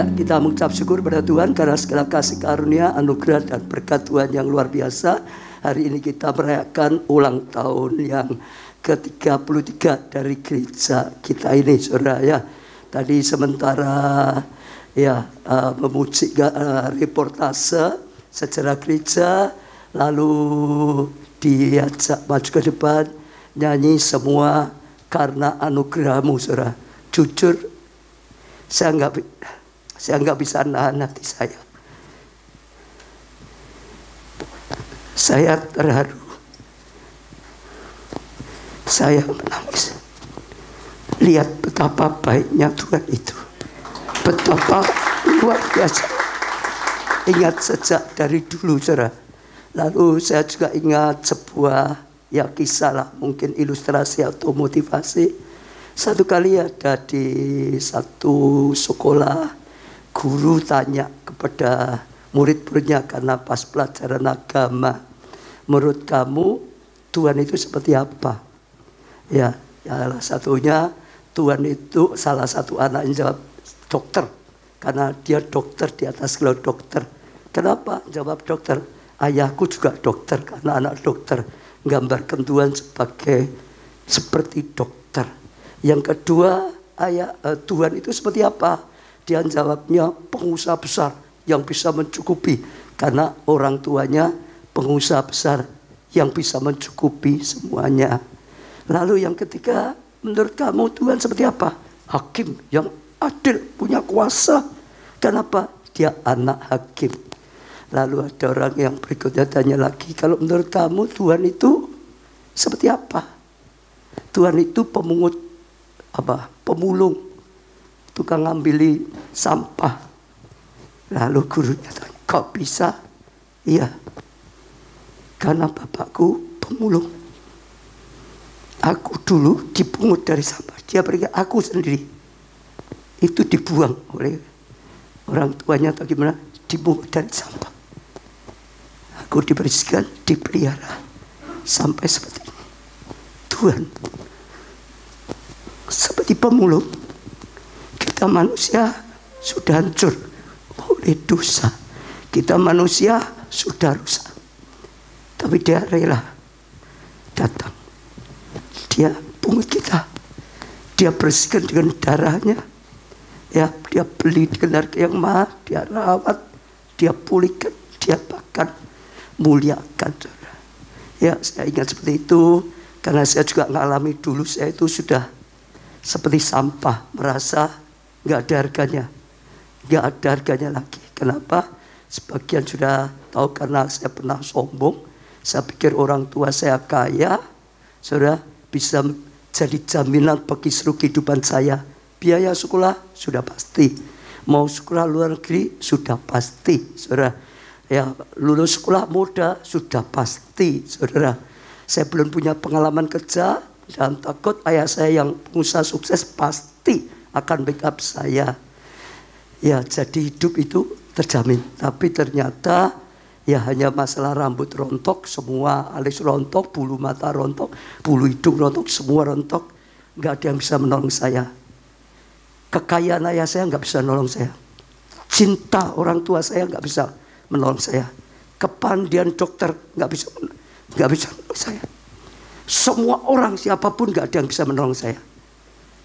Ya, kita mengucap syukur pada Tuhan karena segala kasih karunia, anugerah dan berkat Tuhan yang luar biasa. Hari ini kita merayakan ulang tahun yang ke-33 dari gereja kita ini, saudara ya. Tadi sementara ya memuji reportase sejarah gereja, lalu diajak maju ke depan nyanyi semua karena anugerahmu, saudara. Jujur, saya nggak bisa nahan hati saya. Saya terharu. Saya menangis. Lihat betapa baiknya Tuhan itu. Betapa luar biasa. Ingat sejak dari dulu, saudara. Lalu saya juga ingat sebuah ya kisah lah, mungkin ilustrasi atau motivasi. Satu kali ada di satu sekolah, guru tanya kepada murid-muridnya karena pas pelajaran agama, menurut kamu Tuhan itu seperti apa? Ya, salah satunya Tuhan itu, salah satu anak yang jawab dokter, karena dia dokter di atas gelar dokter. Kenapa jawab dokter? Ayahku juga dokter, karena anak dokter. Gambarkan Tuhan seperti dokter. Yang kedua, Tuhan itu seperti apa? Dia jawabnya pengusaha besar yang bisa mencukupi, karena orang tuanya pengusaha besar yang bisa mencukupi semuanya. Lalu yang ketiga, menurut kamu Tuhan seperti apa? Hakim yang adil, punya kuasa. Kenapa? Dia anak hakim. Lalu ada orang yang berikutnya tanya lagi, kalau menurut kamu Tuhan itu seperti apa? Tuhan itu pemungut pemulung, tukang ngambil sampah. Lalu gurunya tanya, kok bisa? Iya, karena bapakku pemulung. Aku dulu dipungut dari sampah, dia pergi, aku sendiri itu dibuang oleh orang tuanya atau gimana, dipungut dari sampah. Aku dibersihkan, dipelihara sampai seperti ini. Tuhan seperti pemulung. Kita manusia sudah hancur oleh dosa. Kita manusia sudah rusak. Tapi dia rela datang. Dia pungut kita. Dia bersihkan dengan darahnya. Ya, dia beli dengan harga yang mahal. Dia rawat. Dia pulihkan. Dia bahkan muliakan. Ya, saya ingat seperti itu. Karena saya juga mengalami dulu. Saya itu sudah seperti sampah, merasa nggak ada harganya, nggak ada harganya lagi. Kenapa? Sebagian sudah tahu karena saya pernah sombong. Saya pikir orang tua saya kaya, saudara, bisa jadi jaminan bagi seluruh kehidupan saya. Biaya sekolah sudah pasti, mau sekolah luar negeri sudah pasti, saudara. Ya, lulus sekolah muda sudah pasti, saudara. Saya belum punya pengalaman kerja. Dan takut ayah saya yang pengusaha sukses pasti akan backup saya. Ya, jadi hidup itu terjamin. Tapi ternyata ya hanya masalah rambut rontok, semua alis rontok, bulu mata rontok, bulu hidung rontok, semua rontok. Gak ada yang bisa menolong saya. Kekayaan ayah saya gak bisa menolong saya. Cinta orang tua saya gak bisa menolong saya. Kepandian dokter gak bisa menolong saya. Semua orang siapapun gak ada yang bisa menolong saya.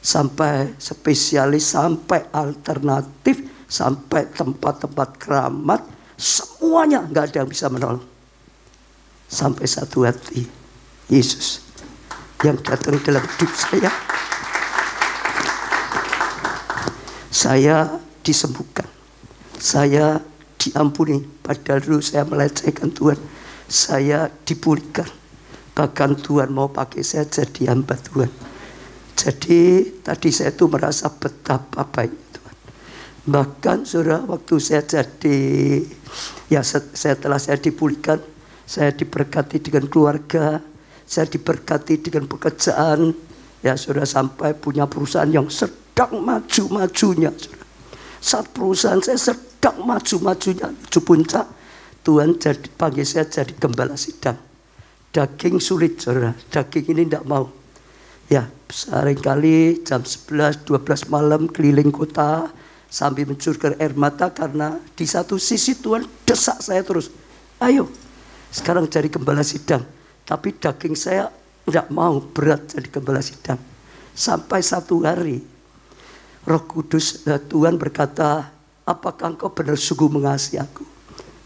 Sampai spesialis, sampai alternatif, sampai tempat-tempat keramat, semuanya gak ada yang bisa menolong. Sampai satu hati, Yesus yang datang dalam hidup saya. Saya disembuhkan. Saya diampuni. Padahal dulu saya melecehkan Tuhan. Saya dipulihkan. Bahkan Tuhan mau pakai saya jadi hamba Tuhan. Jadi tadi saya tuh merasa betapa baik Tuhan. Bahkan saudara, waktu saya jadi, ya setelah saya dipulihkan, saya diberkati dengan keluarga, saya diberkati dengan pekerjaan. Ya saudara, sampai punya perusahaan yang sedang maju-majunya. Saudara. Saat perusahaan saya sedang maju-majunya, menuju puncak, Tuhan panggil saya jadi gembala sidang. Daging sulit, saudara. Daging ini tidak mau. Ya, seringkali jam 11, 12 malam keliling kota, sambil mencurahkan air mata karena di satu sisi Tuhan desak saya terus. Ayo, sekarang jadi gembala sidang. Tapi daging saya tidak mau berat jadi gembala sidang. Sampai satu hari Roh Kudus Tuhan berkata, apakah engkau benar sungguh mengasihi aku?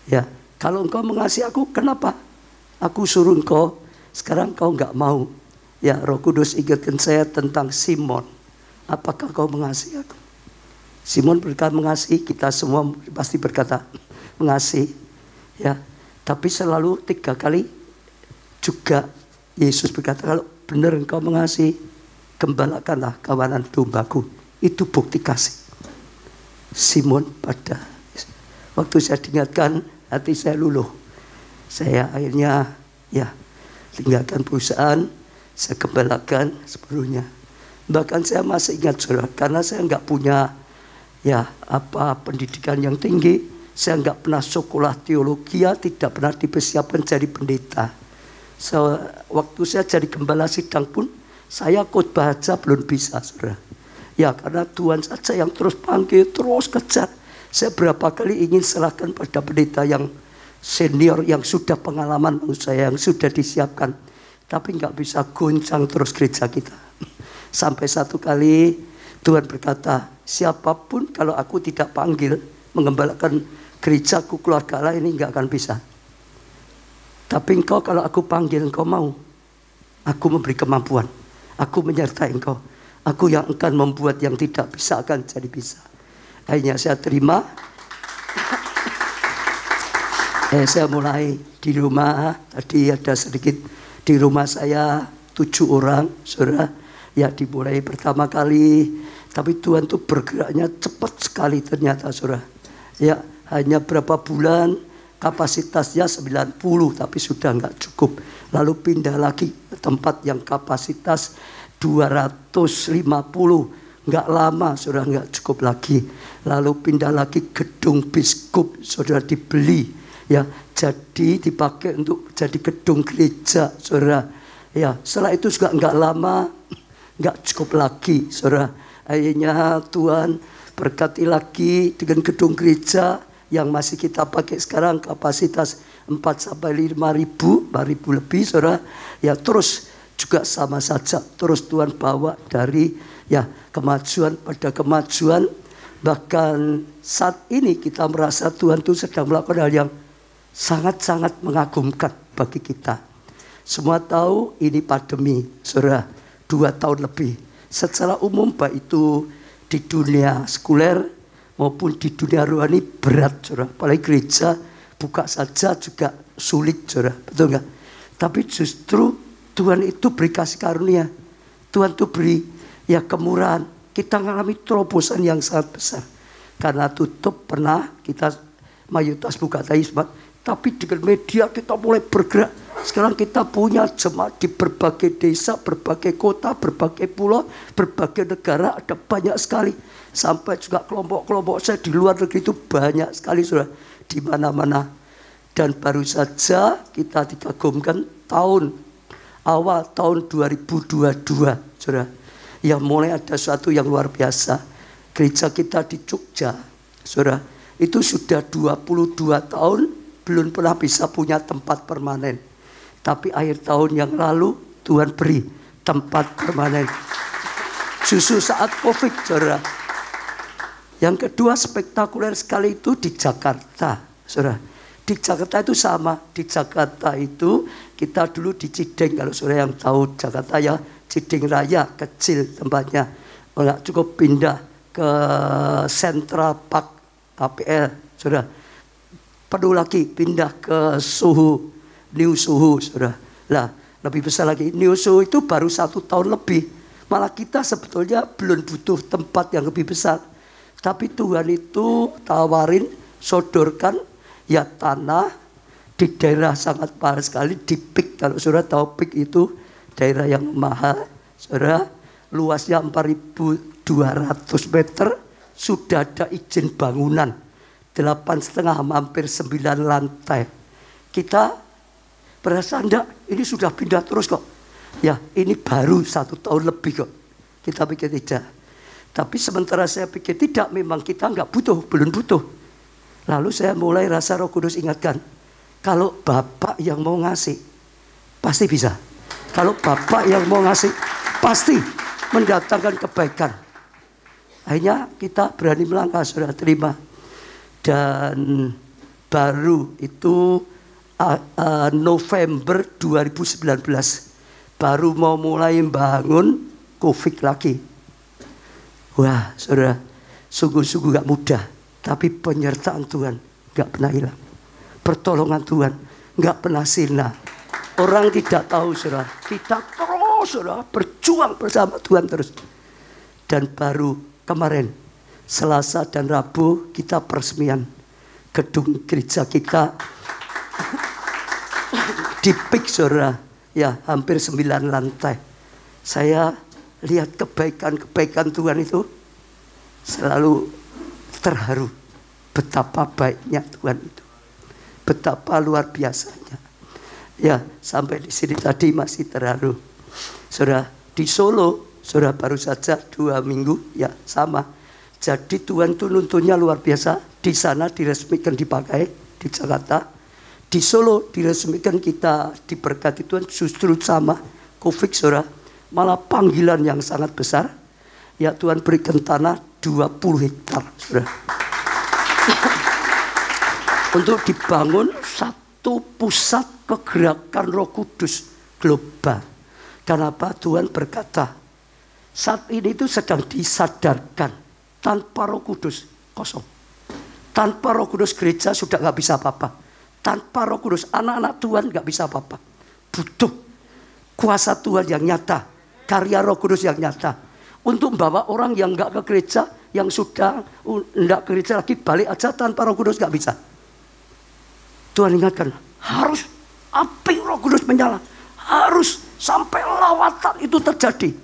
Ya, kalau engkau mengasihi aku, kenapa aku suruh engkau sekarang kau enggak mau? Ya, Roh Kudus ingatkan saya tentang Simon. Apakah kau mengasihi aku? Simon berkata mengasihi, kita semua pasti berkata mengasihi. Ya, tapi selalu 3 kali juga Yesus berkata, kalau benar engkau mengasihi, gembalakanlah kawanan dombaku. Itu bukti kasih. Simon pada waktu saya diingatkan, hati saya luluh. Saya akhirnya ya tinggalkan perusahaan, saya gembalakan sepenuhnya. Bahkan saya masih ingat saudara, karena saya nggak punya pendidikan yang tinggi, saya nggak pernah sekolah teologi, tidak pernah dipersiapkan jadi pendeta. Waktu saya jadi gembala sidang pun, saya khotbah aja belum bisa, saudara. Ya, karena Tuhan saja yang terus panggil, terus kejar. Saya berapa kali ingin serahkan pada pendeta yang senior, yang sudah pengalaman menurut saya, yang sudah disiapkan. Tapi nggak bisa goncang terus gereja kita. Sampai satu kali Tuhan berkata, siapapun kalau aku tidak panggil mengembalakan gerejaku, keluarga Allah ini nggak akan bisa. Tapi engkau kalau aku panggil engkau mau, aku memberi kemampuan, aku menyertai engkau, aku yang akan membuat yang tidak bisa akan jadi bisa. Akhirnya saya terima. Saya mulai di rumah, tadi ada sedikit di rumah saya 7 orang, saudara. Ya, dimulai pertama kali, tapi Tuhan tuh bergeraknya cepat sekali ternyata, saudara. Ya, hanya berapa bulan kapasitasnya 90, tapi sudah nggak cukup. Lalu pindah lagi ke tempat yang kapasitas 250, nggak lama, saudara, nggak cukup lagi. Lalu pindah lagi gedung biskup, saudara, dibeli. Ya, jadi dipakai untuk jadi gedung gereja, saudara. Ya, setelah itu juga nggak lama, nggak cukup lagi, saudara. Akhirnya Tuhan berkati lagi dengan gedung gereja yang masih kita pakai sekarang kapasitas 4-5 ribu lebih, saudara. Ya, terus juga sama saja, terus Tuhan bawa dari kemajuan pada kemajuan. Bahkan saat ini kita merasa Tuhan itu sedang melakukan hal yang sangat-sangat mengagumkan bagi kita. Semua tahu ini pandemi, saudara, 2 tahun lebih. Secara umum baik itu di dunia sekuler maupun di dunia rohani berat, saudara. Apalagi gereja buka saja juga sulit, saudara. Betul nggak? Tapi justru Tuhan itu beri kasih karunia. Tuhan itu beri kemurahan. Kita mengalami terobosan yang sangat besar. Karena tutup pernah kita mayoritas buka tadi, tapi dengan media kita mulai bergerak. Sekarang kita punya jemaat di berbagai desa, berbagai kota, berbagai pulau, berbagai negara, ada banyak sekali. Sampai juga kelompok-kelompok saya di luar negeri itu banyak sekali, saudara, di mana-mana. Dan baru saja kita dikagumkan awal tahun 2022, saudara. Ya, mulai ada sesuatu yang luar biasa. Gereja kita di Jogja, saudara, itu sudah 22 tahun belum pernah bisa punya tempat permanen. Tapi akhir tahun yang lalu Tuhan beri tempat permanen. Justru saat COVID, saudara. Yang kedua spektakuler sekali itu di Jakarta, saudara. Di Jakarta itu sama. Di Jakarta itu kita dulu di Cideng, kalau saudara yang tahu Jakarta ya, Cideng Raya kecil tempatnya. Enggak cukup pindah ke Central Park KPL, saudara. Perlu lagi pindah ke New Suhu, saudara. Lah, lebih besar lagi. New Suhu itu baru 1 tahun lebih. Malah kita sebetulnya belum butuh tempat yang lebih besar. Tapi Tuhan itu tawarin, sodorkan tanah di daerah sangat parah sekali, di Pik. Kalau saudara tahu Pik itu daerah yang mahal, saudara. Luasnya 4.200 meter. Sudah ada izin bangunan 8,5 hampir 9 lantai. Kita berasa enggak, ini sudah pindah terus kok. Ya, ini baru 1 tahun lebih kok. Kita pikir tidak. Tapi sementara saya pikir tidak, memang kita nggak butuh, belum butuh. Lalu saya mulai rasa Roh Kudus ingatkan, kalau Bapak yang mau ngasih, pasti bisa. Kalau Bapak yang mau ngasih, pasti mendatangkan kebaikan. Akhirnya kita berani melangkah, saudara, terima. Dan baru itu November 2019 baru mau mulai bangun COVID lagi. Wah, saudara, sungguh-sungguh gak mudah. Tapi penyertaan Tuhan gak pernah hilang. Pertolongan Tuhan gak pernah sirna. Orang tidak tahu, saudara, kita terus, saudara, berjuang bersama Tuhan terus. Dan baru kemarin Selasa dan Rabu kita peresmian gedung gereja kita di PIK, saudara, ya hampir 9 lantai. Saya lihat kebaikan-kebaikan Tuhan itu selalu terharu. Betapa baiknya Tuhan itu, betapa luar biasanya. Ya, sampai di sini tadi masih terharu. Saudara, di Solo, saudara, baru saja 2 minggu, ya sama. Jadi Tuhan itu nuntunnya luar biasa. Di sana diresmikan dipakai, di Jakarta. Di Solo diresmikan kita diberkati Tuhan, justru sama COVID, saudara. Malah panggilan yang sangat besar. Ya, Tuhan berikan tanah 20 hektar, saudara. Untuk dibangun satu pusat kegerakan Roh Kudus global. Kenapa? Tuhan berkata, saat ini itu sedang disadarkan, tanpa Roh Kudus kosong. Tanpa Roh Kudus gereja sudah gak bisa apa-apa. Tanpa Roh Kudus anak-anak Tuhan gak bisa apa-apa. Butuh kuasa Tuhan yang nyata, karya Roh Kudus yang nyata, untuk membawa orang yang gak ke gereja, yang sudah gak ke gereja lagi, balik aja. Tanpa Roh Kudus gak bisa. Tuhan ingatkan, harus api Roh Kudus menyala, harus sampai lawatan itu terjadi.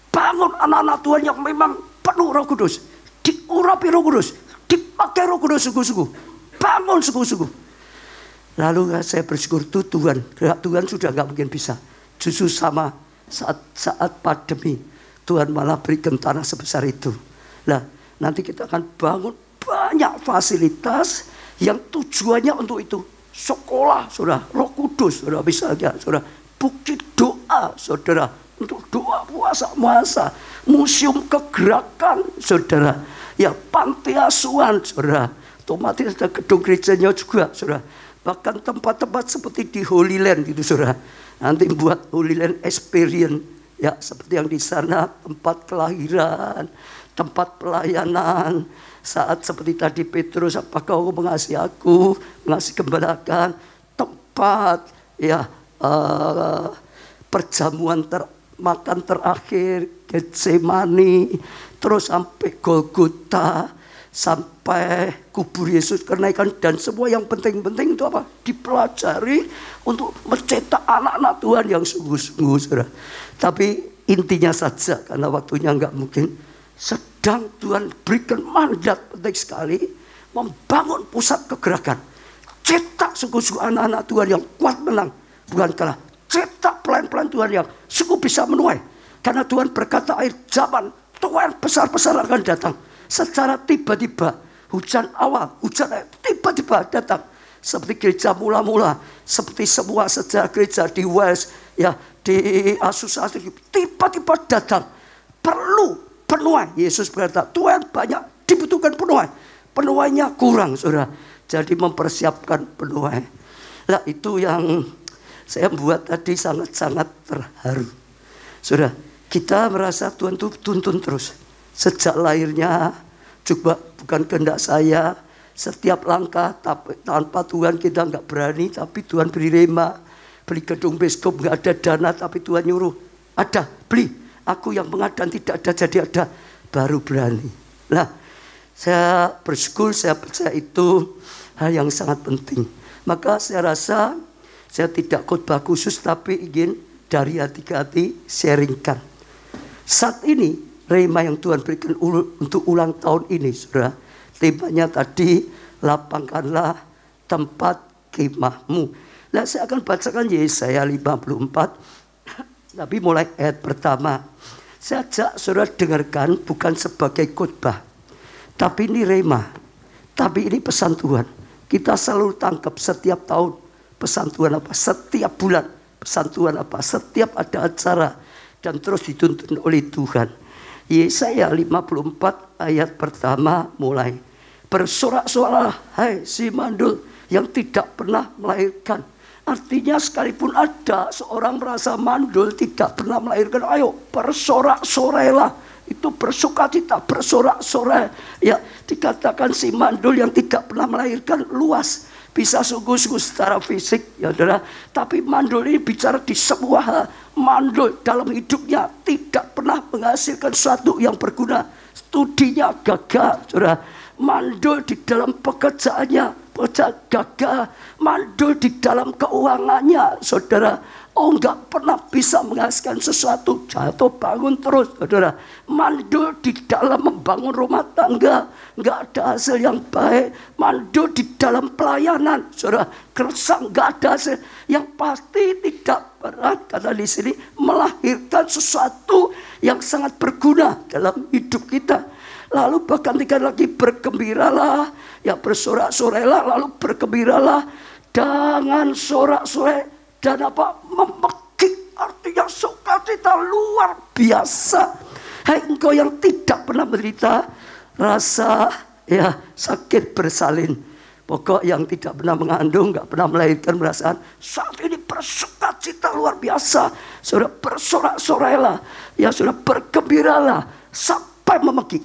Bangun anak-anak Tuhan yang memang penuh Roh Kudus, diurapi Roh Kudus, dipakai Roh Kudus sungguh-sungguh, bangun sungguh-sungguh. Lalu saya bersyukur tuh Tuhan sudah gak mungkin bisa. Justru sama saat pandemi, Tuhan malah berikan tanah sebesar itu. Nah, nanti kita akan bangun banyak fasilitas yang tujuannya untuk itu. Sekolah, saudara, Roh Kudus, saudara, misalnya, saudara, bukti doa, saudara, untuk doa puasa, museum kegerakan, saudara, ya panti asuhan, saudara, otomatis ada gedung gerejanya juga, saudara, bahkan tempat-tempat seperti di Holy Land itu, saudara, nanti buat Holy Land Experience, ya seperti yang di sana, tempat kelahiran, tempat pelayanan. Saat seperti tadi Petrus, apakah kau mengasihi aku, mengasihi gembalakan, tempat ya perjamuan makan terakhir, Getsemani, terus sampai Golgota, sampai kubur Yesus kenaikan, dan semua yang penting-penting itu apa? Dipelajari untuk mencetak anak-anak Tuhan yang sungguh-sungguh, saudara. Tapi intinya saja, karena waktunya nggak mungkin, sedang Tuhan berikan mandat penting sekali, membangun pusat kegerakan. Cetak sungguh-sungguh anak-anak Tuhan yang kuat menang, bukan kalah. Cetak pelayan-pelayan Tuhan yang sungguh bisa menuai. Karena Tuhan berkata akhir zaman, Tuhan besar-besar akan datang. Secara tiba-tiba, hujan awal, hujan tiba-tiba datang. Seperti gereja mula-mula, seperti semua sejarah gereja di Wales, ya di Asus, tiba-tiba datang. Perlu penuai. Yesus berkata, Tuhan banyak, dibutuhkan penuai. Penuainya kurang, saudara. Jadi mempersiapkan penuai. Nah, itu yang saya buat tadi sangat-sangat terharu. Saudara, kita merasa Tuhan itu tuntun terus. Sejak lahirnya, juga bukan kehendak saya. Setiap langkah, tanpa Tuhan kita nggak berani. Tapi Tuhan beri rema. Beli gedung bioskop nggak ada dana, tapi Tuhan nyuruh. Ada, beli. Aku yang pengadaan tidak ada, jadi ada, baru berani. Nah, saya bersyukur, saya percaya itu hal yang sangat penting. Maka saya rasa saya tidak khotbah khusus, tapi ingin dari hati ke hati sharingkan. Saat ini rema yang Tuhan berikan untuk ulang tahun ini, saudara, temanya tadi, lapangkanlah tempat kemahmu. Nah, saya akan bacakan Yesaya 54. Tapi mulai ayat pertama. Saya ajak saudara dengarkan bukan sebagai khotbah, tapi ini rema, tapi ini pesan Tuhan. Kita selalu tangkap setiap tahun pesan Tuhan apa, setiap bulan pesan Tuhan apa, setiap ada acara dan terus dituntun oleh Tuhan. Yesaya 54 ayat pertama mulai. Bersorak-soraklah hai si mandul yang tidak pernah melahirkan. Artinya sekalipun ada seorang merasa mandul tidak pernah melahirkan, ayo bersorak-sorailah. Itu bersukacita, bersorak-sorai. Ya, dikatakan si mandul yang tidak pernah melahirkan luas. Bisa sungguh-sungguh secara fisik, ya saudara. Tapi mandul ini bicara di semua hal. Mandul dalam hidupnya tidak pernah menghasilkan sesuatu yang berguna. Studinya gagal, saudara. Mandul di dalam pekerjaannya gagal. Mandul di dalam keuangannya, saudara. Oh, enggak pernah bisa menghasilkan sesuatu, jatuh bangun terus, saudara. Mandul di dalam membangun rumah tangga, enggak ada hasil yang baik. Mandul di dalam pelayanan, saudara, keresang, enggak ada hasil. Yang pasti tidak berat, karena di sini melahirkan sesuatu yang sangat berguna dalam hidup kita. Lalu bahkan tiga lagi, bergembiralah, ya bersorak-sorailah, lalu bergembiralah, jangan sorak-sorai. Dan apa? Memekik, artinya sukacita luar biasa. Hai engkau yang tidak pernah menderita rasa ya sakit bersalin. Pokok yang tidak pernah mengandung, nggak pernah melahirkan perasaan, saat ini bersukacita luar biasa. Saudara bersorak-sorailah, ya saudara bergembiralah sampai memekik.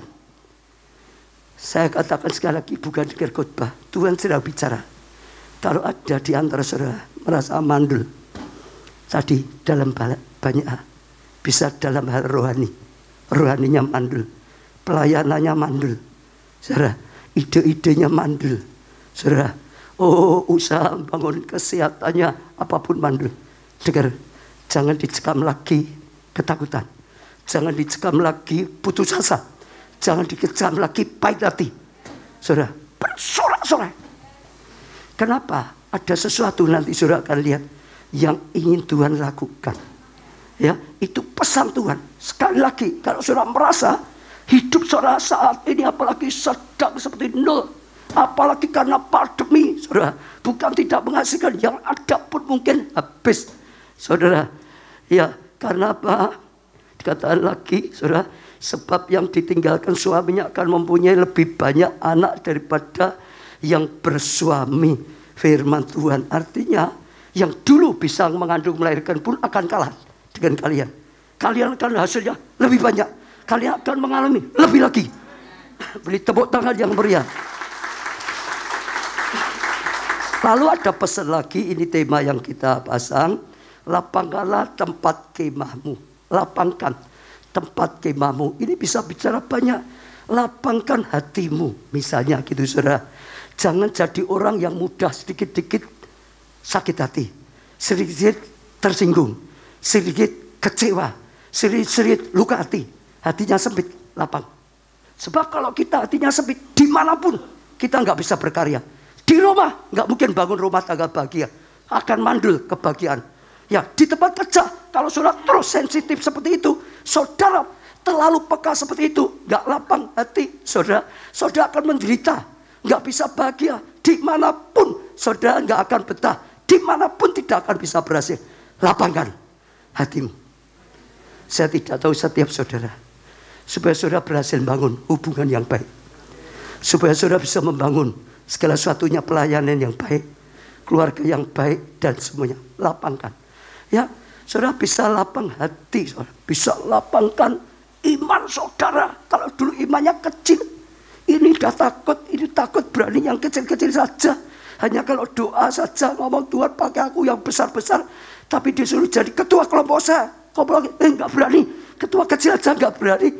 Saya katakan sekali lagi, bukan dengar khotbah, Tuhan sedang bicara. Kalau ada di antara saudara merasa mandul tadi dalam banyak hal, bisa dalam hal rohani, rohaninya mandul, pelayanannya mandul, saudara, ide-idenya mandul, saudara, oh usaha bangun kesehatannya apapun mandul. Dengar, jangan dicekam lagi ketakutan, jangan dicekam lagi putus asa, jangan dicekam lagi pahit hati, saudara, bersorak-sorai. Kenapa? Ada sesuatu nanti saudara akan lihat yang ingin Tuhan lakukan. Ya, itu pesan Tuhan. Sekali lagi, kalau saudara merasa hidup saudara saat ini apalagi sedang seperti nol, apalagi karena pandemi, saudara, bukan tidak menghasilkan, yang ada pun mungkin habis, saudara. Ya, karena apa? Dikatakan lagi, saudara, sebab yang ditinggalkan suaminya akan mempunyai lebih banyak anak daripada yang bersuami. Firman Tuhan artinya yang dulu bisa mengandung melahirkan pun akan kalah dengan kalian. Kalian akan hasilnya lebih banyak. Kalian akan mengalami lebih lagi. Beri tepuk tangan yang meriah. Lalu ada pesan lagi, ini tema yang kita pasang. Lapangkanlah tempat kemahmu. Lapangkan tempat kemahmu. Ini bisa bicara banyak. Lapangkan hatimu, misalnya gitu saudara. Jangan jadi orang yang mudah sedikit-sedikit sakit hati, sedikit tersinggung, sedikit kecewa, sedikit luka hati. Hatinya sempit, lapang. Sebab kalau kita hatinya sempit, dimanapun kita nggak bisa berkarya. Di rumah nggak mungkin bangun rumah tangga bahagia, akan mandul kebahagiaan. Ya, di tempat kerja, kalau saudara terus sensitif seperti itu, saudara terlalu peka seperti itu, nggak lapang hati, saudara akan menderita. Nggak bisa bahagia, dimanapun saudara nggak akan betah, dimanapun tidak akan bisa berhasil. Lapangkan hatimu. Saya tidak tahu setiap saudara, supaya saudara berhasil membangun hubungan yang baik, supaya saudara bisa membangun segala sesuatunya, pelayanan yang baik, keluarga yang baik, dan semuanya. Lapangkan, ya saudara bisa lapang hati, saudara bisa lapangkan iman saudara. Kalau dulu imannya kecil, ini dah takut, ini takut, berani yang kecil-kecil saja. Hanya kalau doa saja, ngomong Tuhan pakai aku yang besar-besar. Tapi disuruh jadi ketua kelompok saya, enggak berani. Ketua kecil aja enggak berani.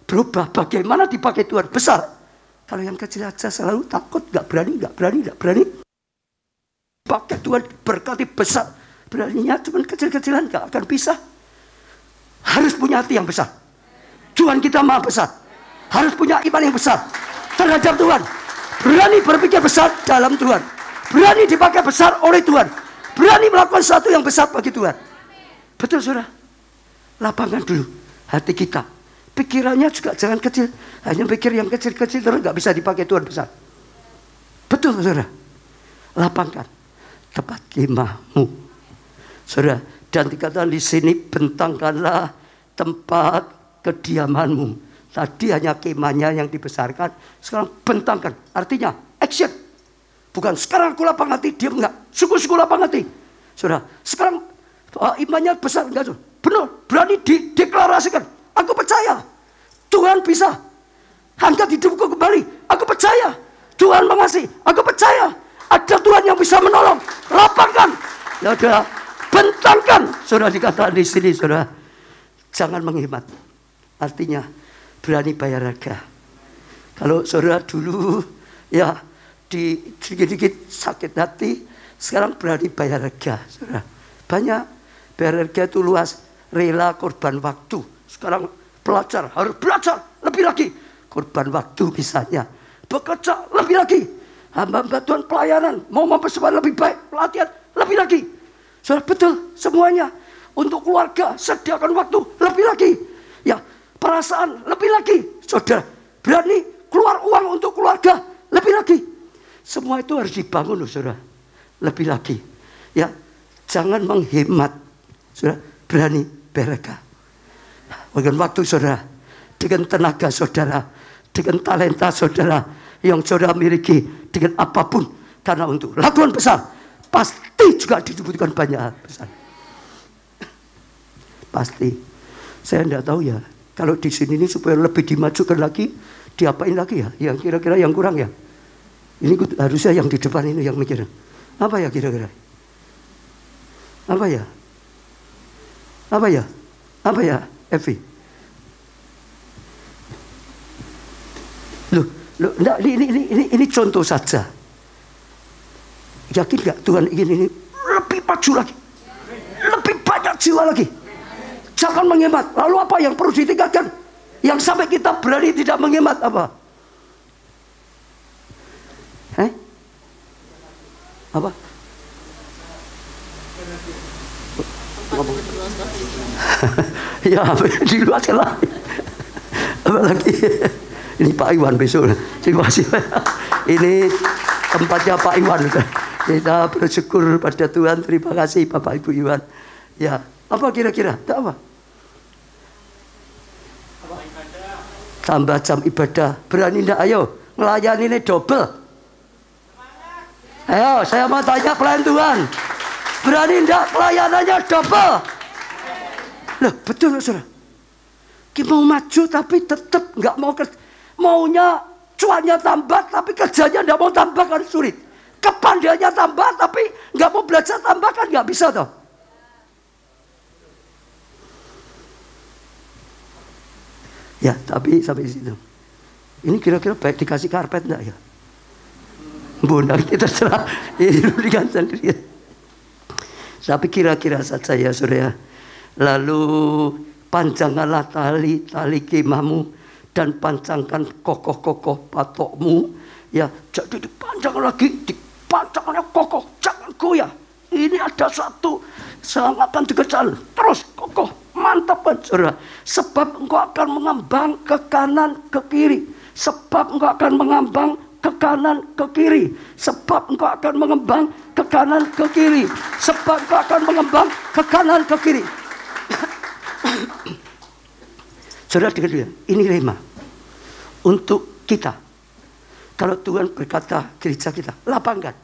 Berubah, bagaimana dipakai Tuhan besar? Kalau yang kecil aja selalu takut, enggak berani. Pakai Tuhan berkati besar. Beraninya cuma kecil-kecilan, enggak akan bisa. Harus punya hati yang besar. Tuhan kita maha besar. Harus punya iman yang besar terhadap Tuhan. Berani berpikir besar dalam Tuhan. Berani dipakai besar oleh Tuhan. Berani melakukan sesuatu yang besar bagi Tuhan. Betul saudara? Lapangkan dulu hati kita. Pikirannya juga jangan kecil. Hanya pikir yang kecil-kecil terus nggak bisa dipakai Tuhan besar. Betul, saudara. Lapangkan tempat kemahmu, saudara. Dan dikatakan di sini, bentangkanlah tempat kediamanmu. Tadi hanya kemahnya yang dibesarkan, sekarang bentangkan. Artinya action. Bukan sekarang aku lapang hati, diam enggak. Sungguh-sungguh lapang hati. Saudara, sekarang imannya besar enggak? Benar, berani dideklarasikan. Aku percaya Tuhan bisa angkat hidupku kembali. Aku percaya Tuhan mengasihi. Aku percaya ada Tuhan yang bisa menolong. Lapangkan. Ya udah, bentangkan. Saudara, dikatakan di sini, saudara, jangan menghemat. Artinya berani bayar harga. Kalau saudara dulu ya dikit-dikit sakit hati, sekarang berani bayar harga, saudara. Banyak bayar harga itu luas, rela korban waktu. Sekarang pelajar harus belajar lebih lagi, korban waktu misalnya, bekerja lebih lagi, hamba-hamba Tuhan pelayanan mau mempercepat lebih baik, pelatihan lebih lagi. Saudara, betul semuanya. Untuk keluarga sediakan waktu lebih lagi, ya perasaan lebih lagi. Saudara berani keluar uang untuk keluarga lebih lagi. Semua itu harus dibangun, saudara, lebih lagi. Ya, jangan menghemat, saudara, berani berharga. Dengan waktu saudara, dengan tenaga saudara, dengan talenta saudara yang saudara miliki, dengan apapun, karena untuk lakukan besar pasti juga dibutuhkan banyak hal besar. Pasti. Saya tidak tahu ya, kalau di sini ini supaya lebih dimajukan lagi, diapain lagi ya? Yang kira-kira yang kurang ya? Ini harusnya yang di depan ini yang mikir. Apa ya kira-kira? Apa ya? Apa ya? Apa ya, Evi? Loh, enggak, ini contoh saja. Yakin nggak Tuhan ingin ini lebih maju lagi, lebih banyak jiwa lagi? Jangan menghemat. Lalu apa yang perlu ditingkatkan? Yang sampai kita berani tidak menghemat apa? Apa? Ya, diluaskan lah. Apalagi ini Pak Iwan besok. Terima kasih. Ini tempatnya Pak Iwan. Kita bersyukur pada Tuhan. Terima kasih Bapak Ibu Iwan. Ya, apa kira-kira? Tak apa? Tambah jam ibadah. Berani enggak? Ayo, melayani ini double. Ayo, saya mau tanya pelayan Tuhan. Berani enggak pelayanannya double? Loh, betul saudara. Kita mau maju tapi tetap enggak mau maunya cuannya tambah tapi kerjanya enggak mau tambah, kan sulit. Kepandaiannya tambah tapi enggak mau belajar tambah, kan enggak bisa toh. Ya, tapi sampai situ. Ini kira-kira baik dikasih karpet enggak ya? Bunda, kita terserah. Ini diberikan sendiri. Tapi kira-kira saja ya saudara. Lalu panjangkanlah tali kemahmu dan panjangkan kokoh-kokoh patokmu. Ya, jadi dipanjang lagi, dipanjangnya kokoh, jangan goyah. Ini ada satu sehangatan dikejar, terus kokoh, mantap saudara. Sebab engkau akan mengambang ke kanan ke kiri. Sebab engkau akan mengambang ke kanan ke kiri. Sebab engkau akan mengembang ke kanan ke kiri. Sebab engkau akan mengembang ke kanan ke kiri. Saudara dengar ya, ini rema untuk kita. Kalau Tuhan berkata gereja kita, lapangkan.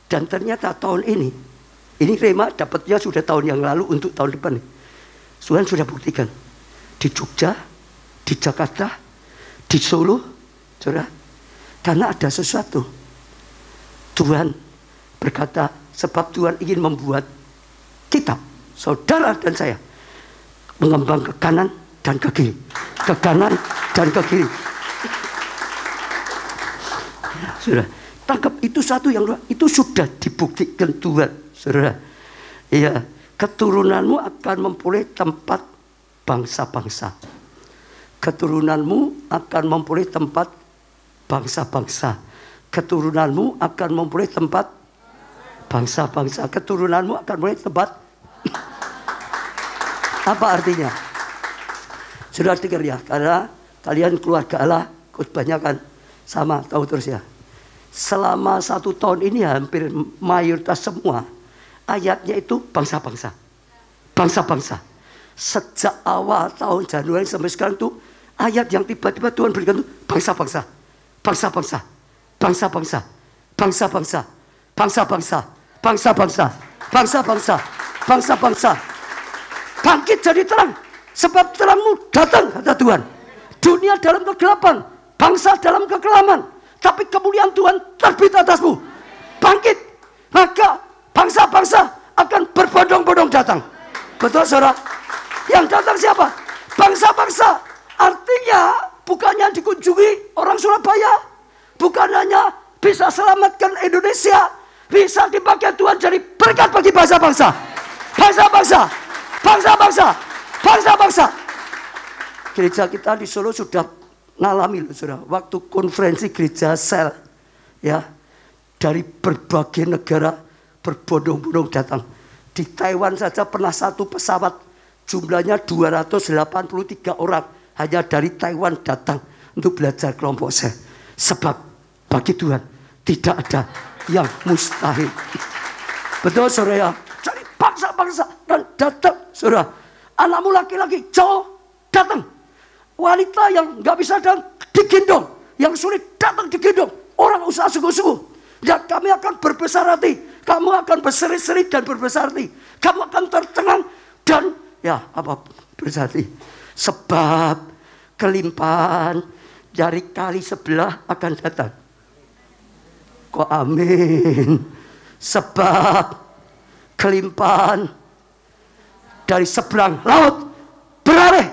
Dan ternyata tahun ini rema dapatnya sudah tahun yang lalu untuk tahun depan. Tuhan sudah buktikan di Jogja, di Jakarta, di Solo, saudara. Karena ada sesuatu. Tuhan berkata, sebab Tuhan ingin membuat kita, saudara dan saya, mengembang ke kanan dan ke kiri. Ke kanan dan ke kiri. Saudara, tangkap itu satu yang itu sudah dibuktikan Tuhan, saudara. Ya, keturunanmu akan memperoleh tempat bangsa-bangsa. Keturunanmu akan memperoleh tempat bangsa-bangsa. Keturunanmu akan memperoleh tempat bangsa-bangsa. Keturunanmu akan memperoleh tempat. Apa artinya? Sudah dengar ya, karena kalian keluarga Allah kebanyakan sama, tahu terus ya. Selama 1 tahun ini hampir mayoritas semua ayatnya itu bangsa-bangsa. Bangsa-bangsa. Sejak awal tahun Januari sampai sekarang tuh ayat yang tiba-tiba Tuhan berikan tuh bangsa-bangsa. Bangsa-bangsa. Bangsa-bangsa. Bangsa-bangsa. Bangsa-bangsa. Bangsa-bangsa. Bangsa-bangsa. Bangsa-bangsa. Bangkit jadi terang. Sebab terangmu datang, kata Tuhan. Dunia dalam kegelapan, bangsa dalam kekelaman, tapi kemuliaan Tuhan terbit atasmu. Bangkit, maka bangsa-bangsa akan berbondong-bondong datang. Betul saudara? Yang datang siapa? Bangsa-bangsa. Artinya bukannya dikunjungi orang Surabaya, bukan hanya bisa selamatkan Indonesia, bisa dipakai Tuhan jadi berkat bagi bangsa-bangsa. Bangsa-bangsa. Bangsa-bangsa. Bangsa-bangsa. Gereja kita di Solo sudah ngalami loh saudara, waktu konferensi gereja sel ya, dari berbagai negara berbondong-bondong datang. Di Taiwan saja pernah satu pesawat jumlahnya 283 orang hanya dari Taiwan datang untuk belajar kelompok sel. Sebab bagi Tuhan tidak ada yang mustahil. Betul saudara ya? Jadi bangsa-bangsa dan datang saudara. Anakmu laki-laki cowok datang. Wanita yang nggak bisa datang digendong, yang sulit datang digendong. Orang usaha sungguh-sungguh. Dan kami akan berbesar hati. Kamu akan berseri-seri dan berbesar hati. Kamu akan tercengang dan ya apa berbesar hati. Sebab kelimpahan dari kali sebelah akan datang. Kok amin. Sebab kelimpahan dari seberang laut beralih.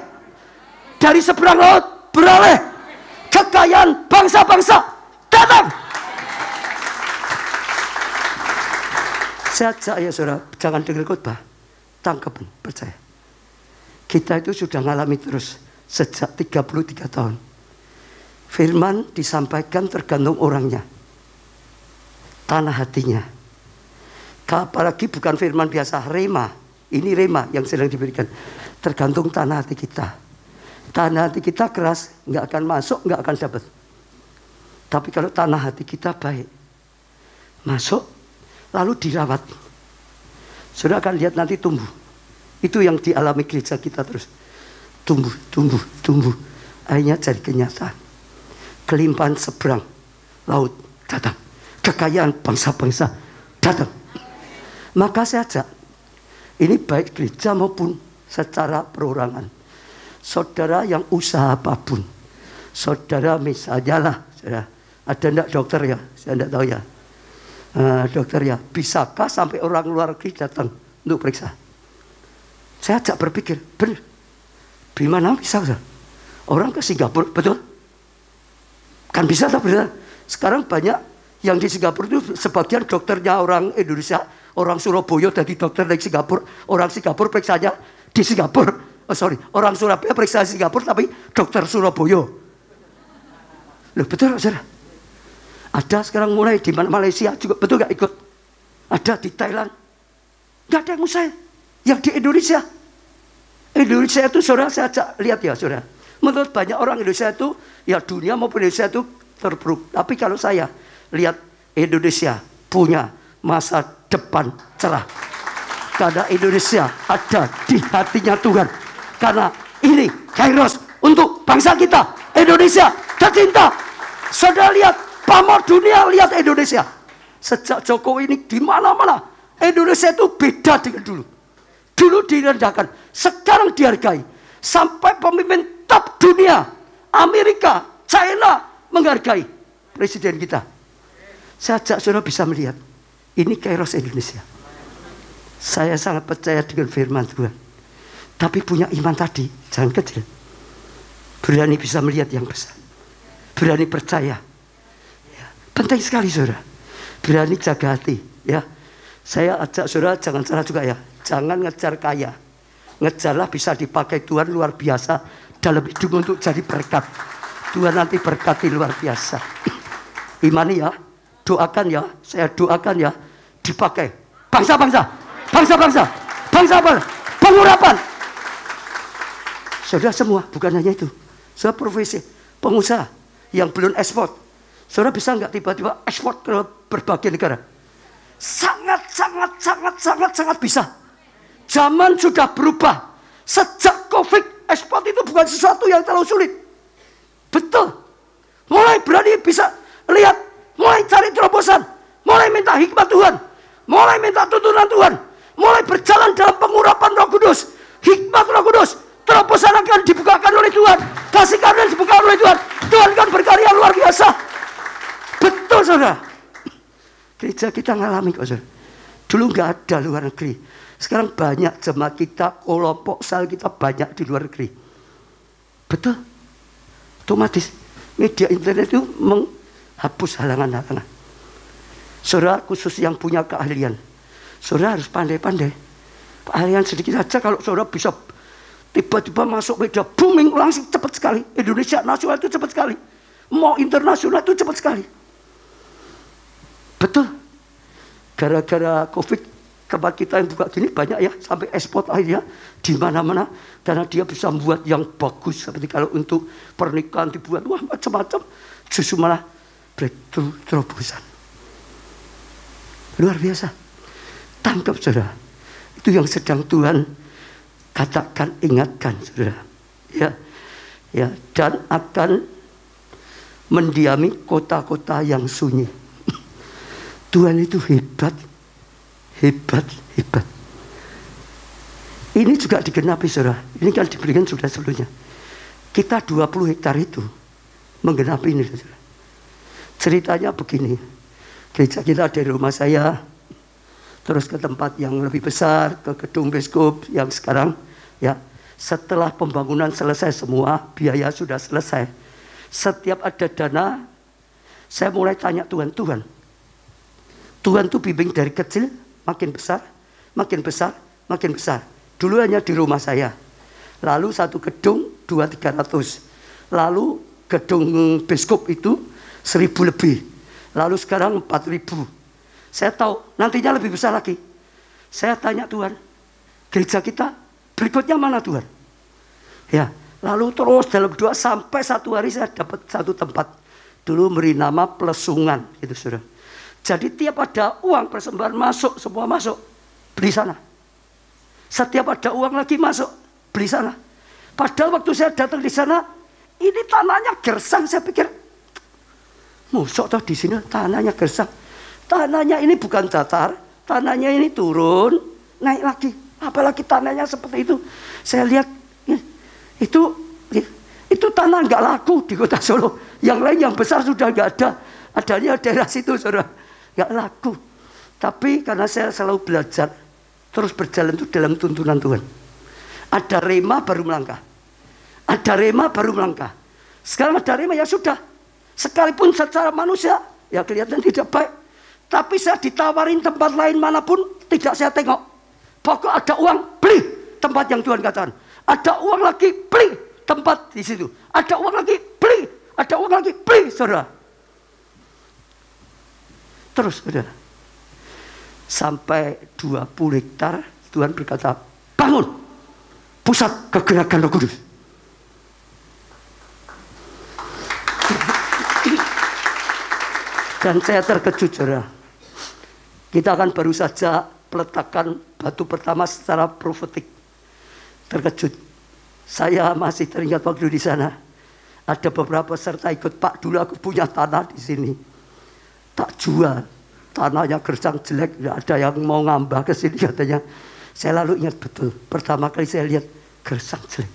Dari seberang laut beralih. Kekayaan bangsa-bangsa datang. Saya ajak ya saudara, jangan dengar khotbah, tangkap, percaya. Kita itu sudah ngalami terus sejak 33 tahun. Firman disampaikan tergantung orangnya, tanah hatinya. Apalagi bukan firman biasa, rema. Ini rema yang sedang diberikan. Tergantung tanah hati kita. Tanah hati kita keras, nggak akan masuk, nggak akan dapat. Tapi kalau tanah hati kita baik, masuk, lalu dirawat, saudara akan lihat nanti tumbuh. Itu yang dialami gereja kita terus. Tumbuh, tumbuh, tumbuh. Akhirnya jadi kenyataan. Kelimpahan seberang laut datang. Kekayaan bangsa-bangsa datang. Maka saya ajak, ini baik gereja maupun secara perorangan. Saudara yang usaha apapun. Saudara misalnya lah, saudara, ada enggak dokter ya? Saya enggak tahu ya. Dokter ya, bisakah sampai orang luar negeri datang untuk periksa? Saya ajak berpikir, benar. Bagaimana bisa? Orang ke Singapura, betul? Kan bisa tak bisa? Sekarang banyak yang di Singapura itu sebagian dokternya orang Indonesia, orang Surabaya jadi dokter dari Singapura, orang Singapura periksanya di Singapura. Orang Surabaya periksa di Singapura tapi dokter Surabaya. Loh betul saudara? Ada sekarang mulai di Malaysia juga, betul gak ikut? Ada di Thailand. Gak ada yang mustahil. Yang di Indonesia. Indonesia itu saudara, saya ajak lihat ya saudara. Menurut banyak orang Indonesia itu, ya dunia maupun Indonesia itu terpuruk. Tapi kalau saya lihat Indonesia punya masa depan cerah. Karena Indonesia ada di hatinya Tuhan. Karena ini kairos untuk bangsa kita. Indonesia tercinta. Saudara lihat, pamor dunia lihat Indonesia. Sejak Jokowi ini di mana-mana, Indonesia itu beda dengan dulu. Dulu direndahkan, sekarang dihargai. Sampai pemimpin top dunia, Amerika, China menghargai presiden kita. Saya ajak saudara bisa melihat, ini kairos Indonesia. Saya sangat percaya dengan firman Tuhan. Tapi punya iman tadi, jangan kecil. Berani bisa melihat yang besar. Berani percaya. Ya, penting sekali saudara. Berani jaga hati. Ya, saya ajak saudara jangan salah juga ya. Jangan ngejar kaya. Ngejarlah bisa dipakai Tuhan luar biasa dalam hidup untuk jadi berkat. Tuhan nanti berkati luar biasa. Imani ya, doakan ya, saya doakan ya, dipakai. Bangsa-bangsa, bangsa-bangsa, bangsa-bangsa, pengurapan. Saudara semua, bukan hanya itu. Saudara profesi, pengusaha yang belum ekspor. Saudara bisa nggak tiba-tiba ekspor ke berbagai negara? Sangat bisa. Zaman sudah berubah. Sejak COVID, ekspor itu bukan sesuatu yang terlalu sulit. Betul. Mulai berani bisa lihat, mulai cari terobosan, mulai minta hikmat Tuhan, mulai minta tuntunan Tuhan, mulai berjalan dalam pengurapan Roh Kudus, hikmat Roh Kudus, terobosan akan dibukakan oleh Tuhan, kasih karunia dibukakan oleh Tuhan. Tuhan akan berkarya luar biasa. Betul saudara. Gereja kita ngalami kok saudara. Dulu nggak ada luar negeri. Sekarang banyak jemaat kita, kelompok sel kita banyak di luar negeri. Betul. Otomatis media internet itu menghapus halangan-halangan. Saudara khusus yang punya keahlian, saudara harus pandai-pandai. Keahlian sedikit saja kalau saudara bisa tiba-tiba masuk media booming langsung cepat sekali. Indonesia nasional itu cepat sekali. Mau internasional itu cepat sekali. Betul. Gara-gara COVID, tempat kita yang buka gini banyak ya, sampai ekspor akhirnya di mana-mana. Karena dia bisa membuat yang bagus. Seperti kalau untuk pernikahan dibuat, wah macam-macam. Justru malah breakthrough terobosan. Luar biasa. Tangkap saudara. Itu yang sedang Tuhan katakan, ingatkan saudara. Ya, ya, dan akan mendiami kota-kota yang sunyi. Tuhan itu hebat, hebat, hebat. Ini juga digenapi saudara. Ini kan diberikan sudah sebelumnya. Kita 20 hektar itu menggenapi ini saudara. Ceritanya begini. Gereja kita dari rumah saya terus ke tempat yang lebih besar, ke gedung Biskup yang sekarang ya. Setelah pembangunan selesai semua, biaya sudah selesai. Setiap ada dana, saya mulai tanya Tuhan, Tuhan tuh bimbing dari kecil, makin besar, makin besar, makin besar. Dulu hanya di rumah saya. Lalu satu gedung 200-300. Lalu gedung Biskup itu 1.000 lebih. Lalu sekarang 4.000. Saya tahu nantinya lebih besar lagi. Saya tanya Tuhan, gereja kita berikutnya mana Tuhan? Ya, lalu terus dalam doa sampai satu hari saya dapat satu tempat. Dulu beri nama Plesungan, itu saudara. Jadi tiap ada uang persembahan masuk, semua masuk, beli sana. Setiap ada uang lagi masuk, beli sana. Padahal waktu saya datang di sana, ini tanahnya gersang. Saya pikir, musok toh di sini tanahnya gersang. Tanahnya ini bukan datar, tanahnya ini turun, naik lagi. Apalagi tanahnya seperti itu. Saya lihat, itu tanah nggak laku di kota Solo. Yang lain yang besar sudah nggak ada. Adanya daerah situ saudara. Gak laku. Tapi karena saya selalu belajar, terus berjalan itu dalam tuntunan Tuhan. Ada rema baru melangkah. Ada rema baru melangkah. Sekarang ada rema ya sudah. Sekalipun secara manusia ya kelihatan tidak baik. Tapi saya ditawarin tempat lain manapun tidak saya tengok. Pokok ada uang, beli tempat yang Tuhan katakan. Ada uang lagi, beli tempat di situ. Ada uang lagi, beli. Ada uang lagi, beli saudara. Terus saudara, sampai 20 hektar Tuhan berkata, bangun pusat kegerakan Roh Kudus. Dan saya terkejut saudara. Kita akan baru saja peletakan batu pertama secara profetik. Terkejut. Saya masih teringat waktu di sana. Ada beberapa peserta ikut, Pak dulu aku punya tanah di sini. Tak jual, tanahnya gersang jelek, tidak ada yang mau ngambah ke sini katanya. Saya lalu ingat betul, pertama kali saya lihat gersang jelek,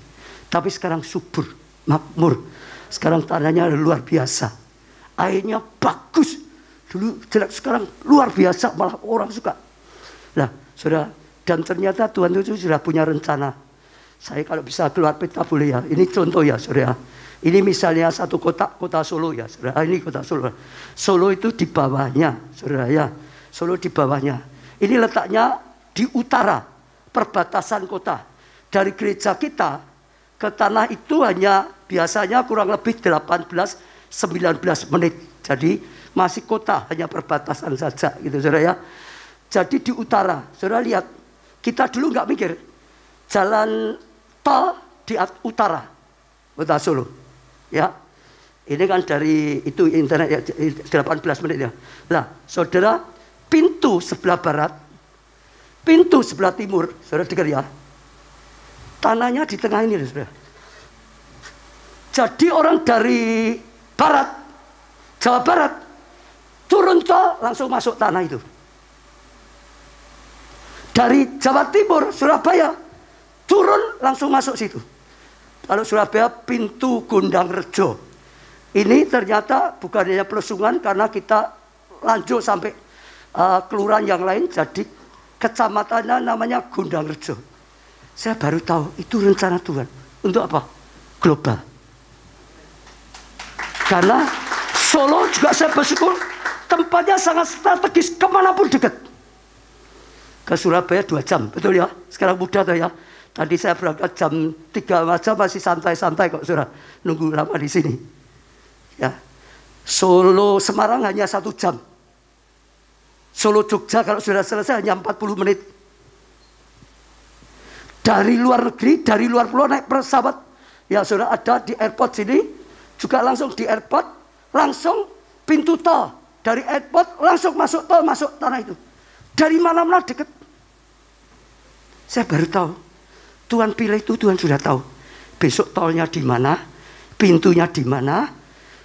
tapi sekarang subur, makmur. Sekarang tanahnya luar biasa, airnya bagus. Dulu jelek, sekarang luar biasa, malah orang suka. Nah, saudara, dan ternyata Tuhan itu sudah punya rencana. Saya kalau bisa keluar peta boleh ya. Ini contoh ya, saudara. Ini misalnya satu kota Solo ya, saudara. Ini kota Solo. Solo itu di bawahnya, saudara ya. Solo di bawahnya. Ini letaknya di utara, perbatasan kota. Dari gereja kita ke tanah itu hanya biasanya kurang lebih 18-19 menit. Jadi masih kota, hanya perbatasan saja gitu saudara ya. Jadi di utara, saudara lihat, kita dulu nggak mikir jalan tol di utara kota Solo. Ya, ini kan dari itu internet ya, 18 menit ya. Nah, saudara, pintu sebelah barat, pintu sebelah timur, saudara dengar ya. Tanahnya di tengah ini, saudara. Jadi orang dari barat, Jawa Barat, turun tol langsung masuk tanah itu. Dari Jawa Timur, Surabaya, turun langsung masuk situ. Kalau Surabaya, pintu Gondang Rejo. Ini ternyata bukan hanya Plesungan, karena kita lanjut sampai kelurahan yang lain, jadi kecamatannya namanya Gondang Rejo. Saya baru tahu itu rencana Tuhan. Untuk apa? Global. Karena Solo juga saya bersyukur tempatnya sangat strategis, kemanapun dekat. Ke Surabaya 2 jam, betul ya? Sekarang mudah tuh ya. Tadi saya berangkat jam 3 aja masih santai-santai kok, saudara. Nunggu lama di sini. Ya, Solo Semarang hanya 1 jam. Solo Jogja kalau sudah selesai hanya 40 menit. Dari luar negeri, dari luar pulau naik pesawat. Ya, saudara, ada di airport sini. Juga langsung di airport, langsung pintu tol. Dari airport langsung masuk tol, masuk tanah itu. Dari mana-mana dekat. Saya baru tahu. Tuhan pilih itu, Tuhan sudah tahu. Besok tolnya di mana, pintunya di mana,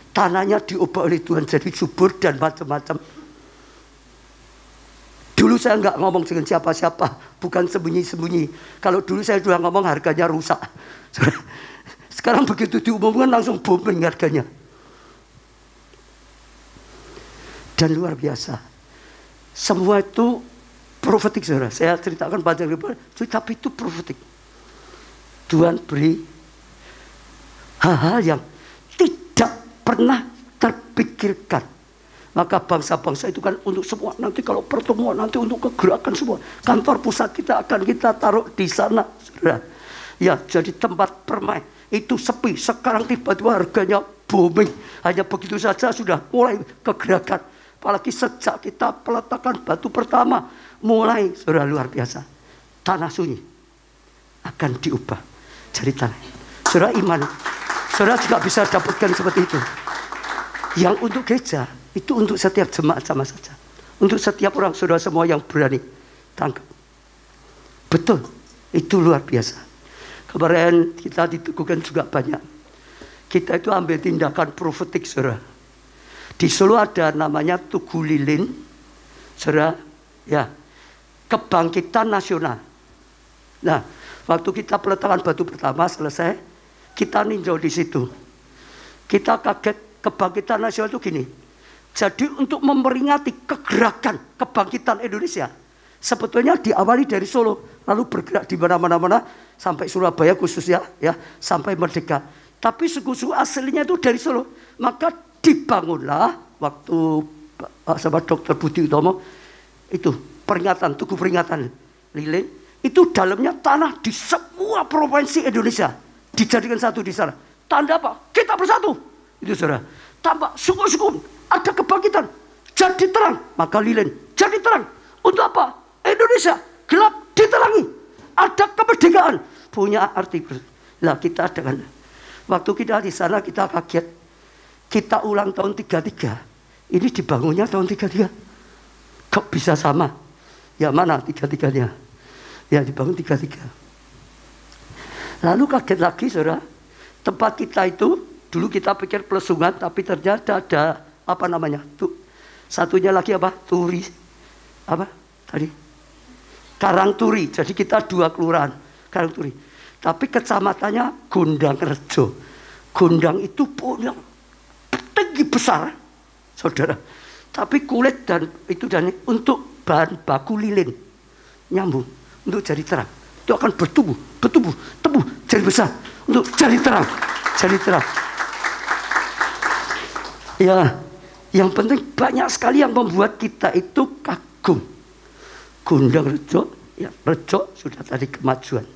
tanahnya diubah oleh Tuhan jadi subur dan macam-macam. Dulu saya nggak ngomong dengan siapa-siapa, bukan sembunyi-sembunyi. Kalau dulu saya sudah ngomong harganya rusak. Sekarang begitu diumumkan langsung booming harganya. Dan luar biasa. Semua itu profetik, saudara. Saya ceritakan panjang lebar, tapi itu profetik. Tuhan beri hal-hal yang tidak pernah terpikirkan. Maka bangsa-bangsa itu kan untuk semua. Nanti kalau pertemuan, nanti untuk kegerakan semua. Kantor pusat kita akan kita taruh di sana, saudara. Ya, jadi tempat permain. Itu sepi. Sekarang tiba-tiba harganya booming. Hanya begitu saja sudah mulai kegerakan. Apalagi sejak kita peletakan batu pertama, mulai, saudara, luar biasa. Tanah sunyi akan diubah jadi tanah. Saudara, iman, saudara juga bisa dapatkan seperti itu. Yang untuk gereja, itu untuk setiap jemaat sama saja. Untuk setiap orang, saudara semua yang berani tangkap. Betul, itu luar biasa. Kemarin kita diteguhkan juga banyak. Kita itu ambil tindakan profetik, saudara. Di Solo ada namanya Tugu Lilin, saudara, ya, kebangkitan nasional. Nah, waktu kita peletakan batu pertama selesai, kita ninjau di situ. Kita kaget, kebangkitan nasional itu gini. Jadi untuk memperingati kegerakan kebangkitan Indonesia, sebetulnya diawali dari Solo, lalu bergerak di mana-mana sampai Surabaya khususnya, ya, sampai Merdeka. Tapi suku-suku aslinya itu dari Solo, maka dibangunlah waktu sama Dr. Budi Utomo itu peringatan, tugu peringatan lilin. Itu dalamnya tanah di semua provinsi Indonesia dijadikan satu di sana. Tanda apa? Kita bersatu. Itu, saudara. Tambah suku-suku ada kebangkitan, jadi terang, maka lilin jadi terang. Untuk apa? Indonesia gelap diterangi. Ada kemerdekaan, punya arti. Lah kita dengan waktu kita di sana kita kaget. Kita ulang tahun 33. Ini dibangunnya tahun 33. Kok bisa sama? Ya mana 33-nya? Ya dibangun 33. Lalu kaget lagi, saudara. Tempat kita itu, dulu kita pikir Plesungan, tapi ternyata ada, apa namanya? Satunya lagi apa? Turi. Apa? Tadi? Karangturi. Jadi kita 2 kelurahan. Karangturi. Tapi kecamatannya Gondang Rejo. Gondang itu punya tinggi besar, saudara. Tapi kulit dan itu dan untuk bahan baku lilin nyambung untuk jadi terang. Itu akan bertumbuh, jadi besar untuk jadi terang, Ya, yang penting banyak sekali yang membuat kita itu kagum. Gondang Rejo, ya Rejo sudah tadi kemajuan.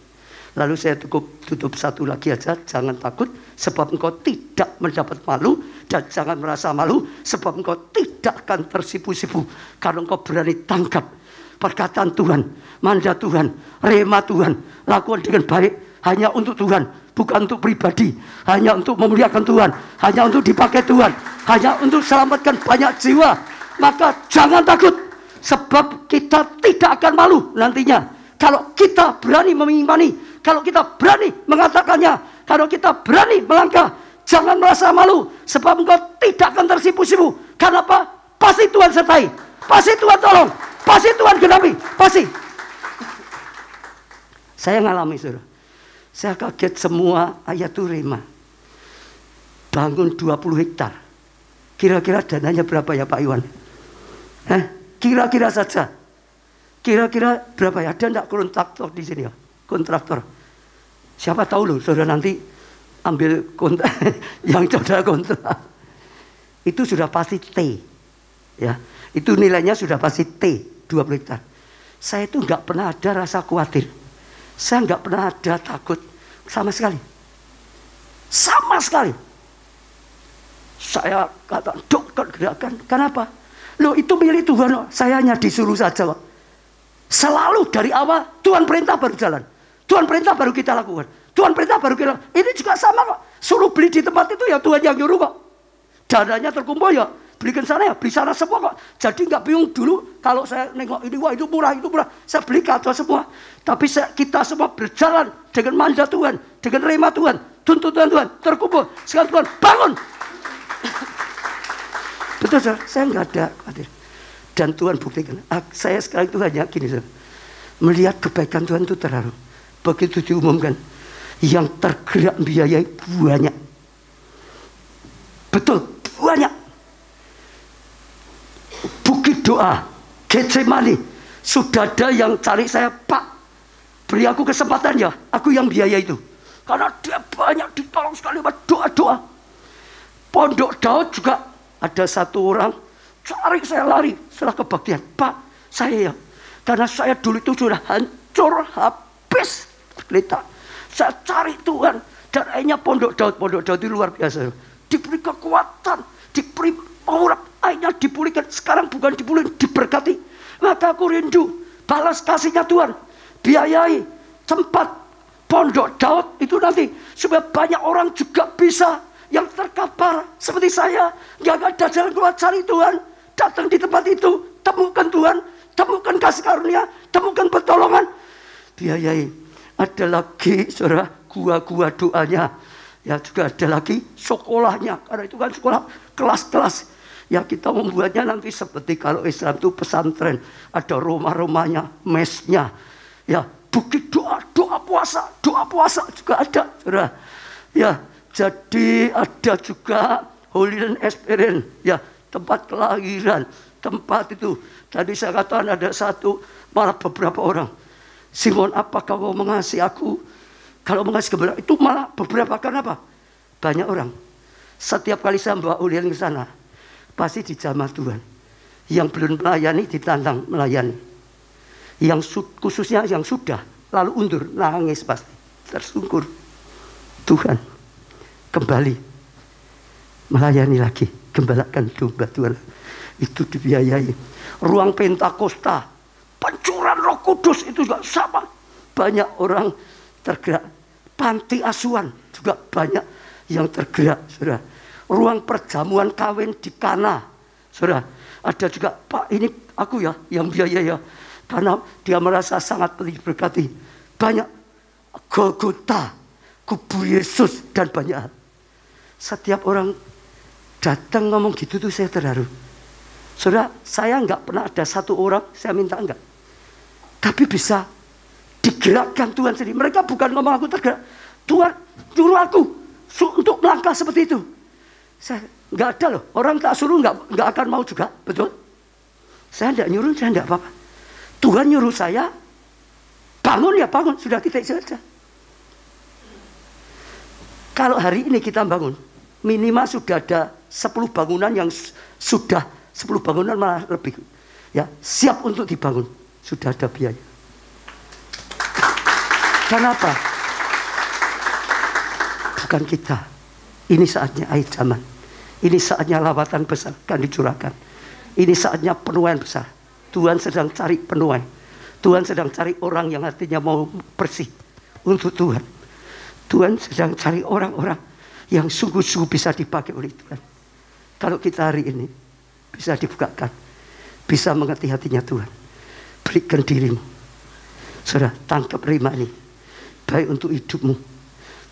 Lalu saya tutup satu lagi aja, jangan takut sebab engkau tidak mendapat malu, dan jangan merasa malu sebab engkau tidak akan tersipu-sipu karena engkau berani tangkap perkataan Tuhan, mandat Tuhan, rema Tuhan, lakukan dengan baik hanya untuk Tuhan, bukan untuk pribadi, hanya untuk memuliakan Tuhan, hanya untuk dipakai Tuhan, hanya untuk selamatkan banyak jiwa, maka jangan takut, sebab kita tidak akan malu nantinya. Kalau kita berani mengimani, kalau kita berani mengatakannya, kalau kita berani melangkah, jangan merasa malu, sebab engkau tidak akan tersipu-sipu. Karena apa? Pasti Tuhan sertai, pasti Tuhan tolong, pasti Tuhan genapi, pasti. Saya ngalami, saudara. Saya kaget semua ayat Rema. Bangun 20 hektar. Kira-kira dananya berapa ya Pak Iwan? Kira-kira saja. Kira-kira berapa ya? Ada enggak kontraktor di sini ya? Kontraktor. Siapa tahu loh, saudara nanti ambil kontrak yang saudara kontrak. Itu sudah pasti T. Ya, itu nilainya sudah pasti T, 20 hektar. Saya itu enggak pernah ada rasa khawatir. Saya nggak pernah ada takut sama sekali. Sama sekali. Saya kata, dokter gerakan. Kenapa? Loh itu milik Tuhan. Saya hanya disuruh saja. Selalu dari awal Tuhan perintah baru jalan. Tuhan perintah baru kita lakukan. Tuhan perintah baru kita lakukan. Ini juga sama kok. Suruh beli di tempat itu ya Tuhan yang nyuruh kok. Dananya terkumpul ya belikan sana ya, beli sana semua kok. Jadi nggak bingung dulu kalau saya nengok ini, wah itu murah, saya beli kata semua. Tapi kita semua berjalan dengan mandat Tuhan, dengan rema Tuhan, tuntutan Tuhan, terkumpul. Sekarang Tuhan bangun. Betul saya nggak ada khawatir. Dan Tuhan buktikan. Saya sekarang itu hanya gini, melihat kebaikan Tuhan itu terharu. Begitu diumumkan, yang tergerak biayai banyak. Betul, banyak. Bukit Doa, Getsemani, sudah ada yang cari saya, Pak, beri aku kesempatan ya, aku yang biaya itu. Karena dia banyak ditolong sekali sama doa-doa. Pondok Daud juga ada satu orang cari saya lari setelah kebaktian, Pak, saya ya, karena saya dulu itu sudah hancur habis pelita. Saya cari Tuhan dan akhirnya Pondok Daud itu luar biasa. Diberi kekuatan, diberi pengurap, akhirnya dipulihkan. Sekarang bukan dipulihkan, diberkati. Maka aku rindu balas kasihnya Tuhan, biayai tempat Pondok Daud itu nanti supaya banyak orang juga bisa yang terkapar seperti saya, yang ada jalan keluar, cari Tuhan, datang di tempat itu, temukan Tuhan, temukan kasih karunia, temukan pertolongan, biayai. Ada lagi saudara gua-gua doanya, ya juga ada lagi sekolahnya, karena itu kan sekolah kelas-kelas. Ya kita membuatnya nanti seperti kalau Islam itu pesantren, ada rumah-rumahnya, mesnya, ya bukit doa puasa juga ada, saudara. Ya jadi ada juga Holy Land Experience, ya tempat kelahiran, tempat itu. Tadi saya katakan ada satu, malah beberapa orang. Simon, apakah kau mengasihi aku? Kalau mengasihi kebenaran itu malah beberapa, karena apa? Banyak orang. Setiap kali saya membawa ulian ke sana, pasti dijamah Tuhan. Yang belum melayani ditantang melayani. Yang khususnya yang sudah lalu undur, nangis pasti, tersungkur. Tuhan kembali melayani lagi, gembalakan domba Tuhan. Itu dibiayai. Ruang Pentakosta, pencurahan Roh Kudus itu juga sama. Banyak orang tergerak. Panti asuhan juga banyak yang tergerak, saudara. Ruang perjamuan kawin di Kana, saudara. Ada juga, Pak ini aku ya yang biaya ya, karena dia merasa sangat diberkati. Banyak Golgota, kubur Yesus dan banyak hal. Setiap orang datang ngomong gitu tuh saya terharu. Saudara, saya nggak pernah ada satu orang saya minta enggak, tapi bisa digerakkan Tuhan sendiri. Mereka bukan ngomong aku tergerak, Tuhan nyuruh aku untuk melangkah seperti itu. Saya nggak ada loh, orang tak suruh nggak akan mau juga, betul? Saya nggak nyuruh, saya nggak apa-apa. Tuhan nyuruh saya bangun ya bangun, sudah titik saja. Kalau hari ini kita bangun, minimal sudah ada 10 bangunan yang sudah 10 bangunan malah lebih, ya siap untuk dibangun, sudah ada biaya. Kenapa? Bukan kita. Ini saatnya akhir zaman. Ini saatnya lawatan besar akan dicurahkan. Ini saatnya penuaian besar. Tuhan sedang cari penuai. Tuhan sedang cari orang yang hatinya mau bersih untuk Tuhan. Tuhan sedang cari orang-orang yang sungguh-sungguh bisa dipakai oleh Tuhan. Kalau kita hari ini bisa dibukakan, bisa mengerti hatinya Tuhan, berikan dirimu. Saudara, tangkap rima ini, baik untuk hidupmu,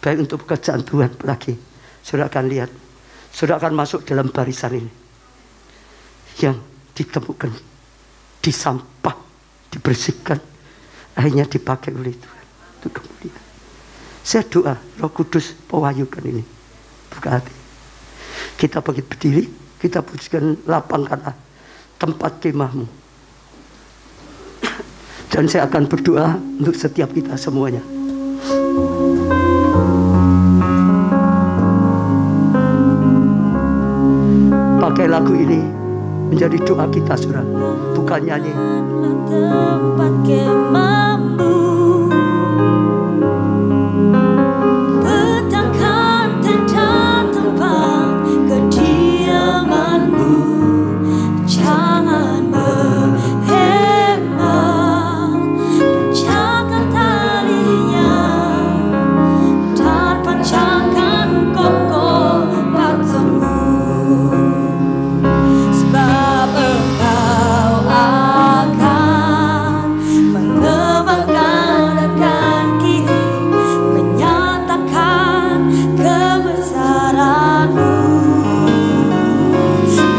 baik untuk pekerjaan Tuhan lagi. Saudara akan lihat, saudara akan masuk dalam barisan ini yang ditemukan, disampah, dibersihkan, akhirnya dipakai oleh Tuhan untuk kemudian. Saya doa Roh Kudus pewahyukan ini, buka hati. Kita bangkit berdiri, kita pujikan, lapangkanlah tempat kemahmu. Dan saya akan berdoa untuk setiap kita semuanya. Pakai lagu ini menjadi doa kita, saudara, bukan nyanyi. Tempat kemahmu, betangkan tenda tempat kediamanmu, jangan berhemat, panjangkan talinya dan panjangkan kokoh batumu, sebab engkau akan mengembangkan kaki, menyatakan kebesaranmu,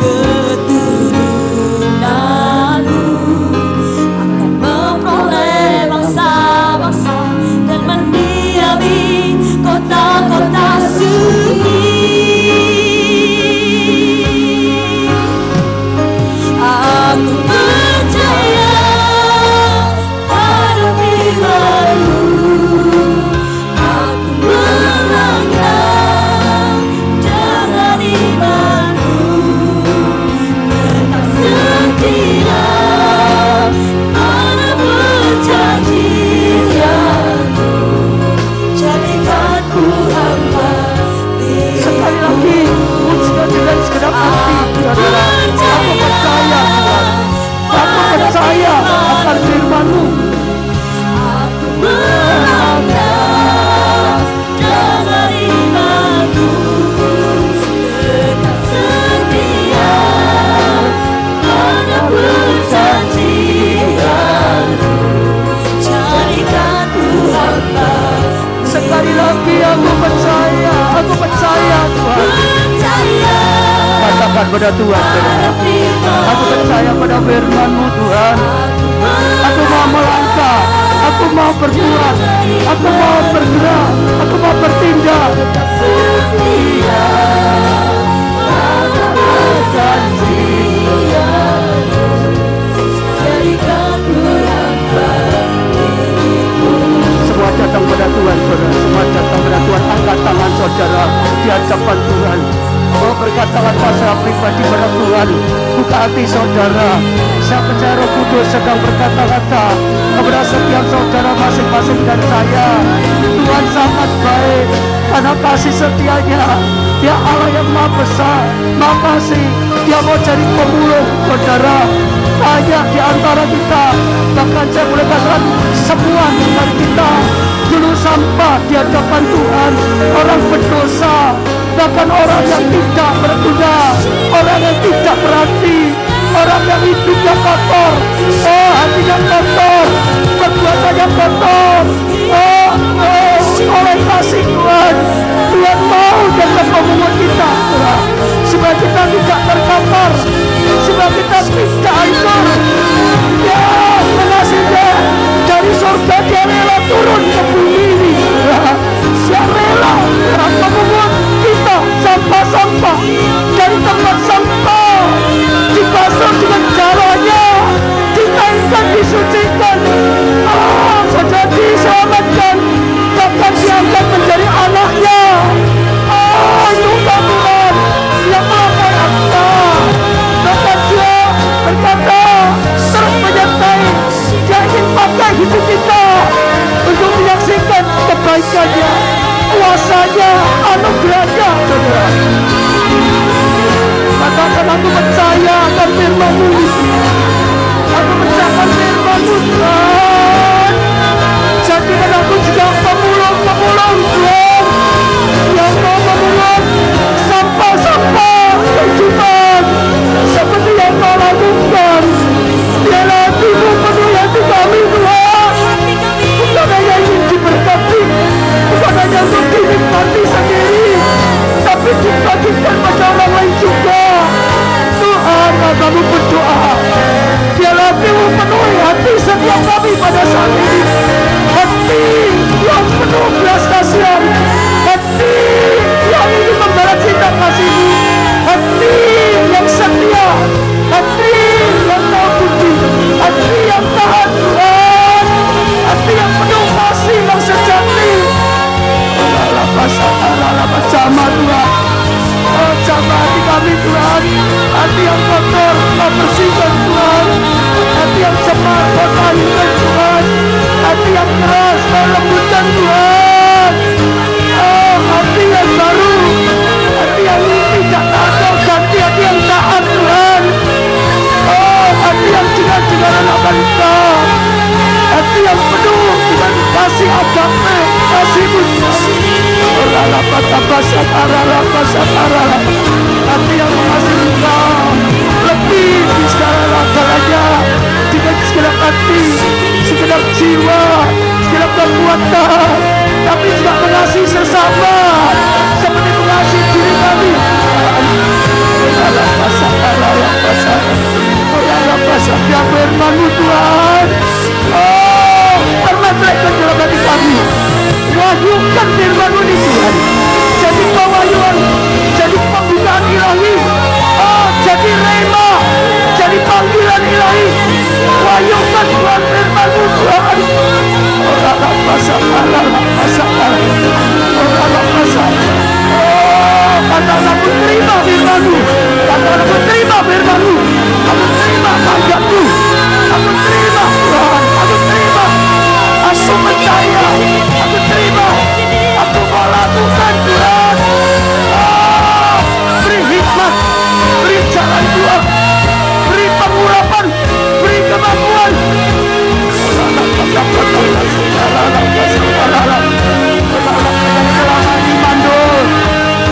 keturunanmu akan memperoleh bangsa-bangsa dan mendiami kota-kota sunyi. Aku percaya pada firman-Mu, aku melangkah dengan iman-Mu, tetap setia pada perjanjian-Mu, jadikan ku hamba Sekali lagi, pujikan dengan segenap hati, saudara. Aku percaya, aku percaya akan firman-Mu. Aku melangkah dengan iman-Mu, tetap setia pada perjanjian-Mu, jadikan ku hamba. Sekali lagi aku percaya Tuhan. Percaya Katakan pada Tuhan, saudara. Aku percaya pada firman-Mu, Tuhan. Aku mau melangkah, aku mau berbuat, aku mau bergerak, aku mau bertindak. setia pada perjanjian-Mu, jadikan ku hamba diriku. Semua datang pada Tuhan, saudara. Semua datang pada Tuhan. Angkat tangan saudara di hadapan Tuhan. Oh, berkatakan masalah pribadi pada Tuhan. Buka hati saudara. Saya percaya Roh Kudus sedang berkata-kata kepada setiap saudara masing-masing dan saya. Tuhan sangat baik karena kasih setianya. Dia Allah yang maha besar, maha kasih. Dia mau jadi pemulung, saudara. Banyak di antara kita, bahkan saya boleh katakan semua dari kita dulu sampah di hadapan Tuhan, orang berdosa, bahkan orang yang tidak berguna, orang yang tidak berarti, orang yang hidupnya kotor, oh hatinya kotor, perbuatannya kotor, oleh kasih Tuhan, Tuhan mau datang memungut kita, supaya kita tidak terkapar, supaya kita tidak hancur. Ya, mengasihinya dari surga dia rela turun ke bumi ini. Dia rela memungut kita sampah-sampah dari tempat sampah di setiap kami pada saat ini. Hati yang penuh belas kasihan, hati yang ingin membalas cinta kasih-Mu, hati yang setia, hati yang tahu budi, hati yang taat Tuhan, hati yang penuh kasih yang sejati. Jamah Tuhan, jamah hati kami Tuhan, hati yang kotor Kau bersihkan Tuhan, hati yang cemar Kau tahirkan Tuhan, hati yang keras Kau lembutkan Tuhan. Oh, hati yang baru, hati yang tidak taat Kau ganti hati yang taat Tuhan. Oh, hati yang juga anak bangsa, hati yang penuh dengan kasih agape, kasih-Mu Tuhan. Hati yang mengasihi Engkau lebih di segala-galanya, dengan segenap hati, segenap jiwa, segenap kekuatan, tapi juga mengasihi sesama seperti mengasihi diri kami. Yang firman-Mu Tuhan, oh, permeteraikan dalam hati kami. Wahyukan firman-Mu ini Tuhan, jadi pewahyuan, jadi pembukaan ilahi, oh, jadi rema, jadi panggilan ilahi. Wahyukan Tuhan firman-Mu Tuhan. Orang oh, katakanlah aku terima firman-Mu, katakanlah aku terima firman-Mu, aku terima panggilan-Mu, aku terima Tuhan, aku terima, aku percaya, aku terima, aku mau lakukan Tuhan. Oh, beri hikmat, beri jalan Tuhan, beri pengurapan, beri kemampuan.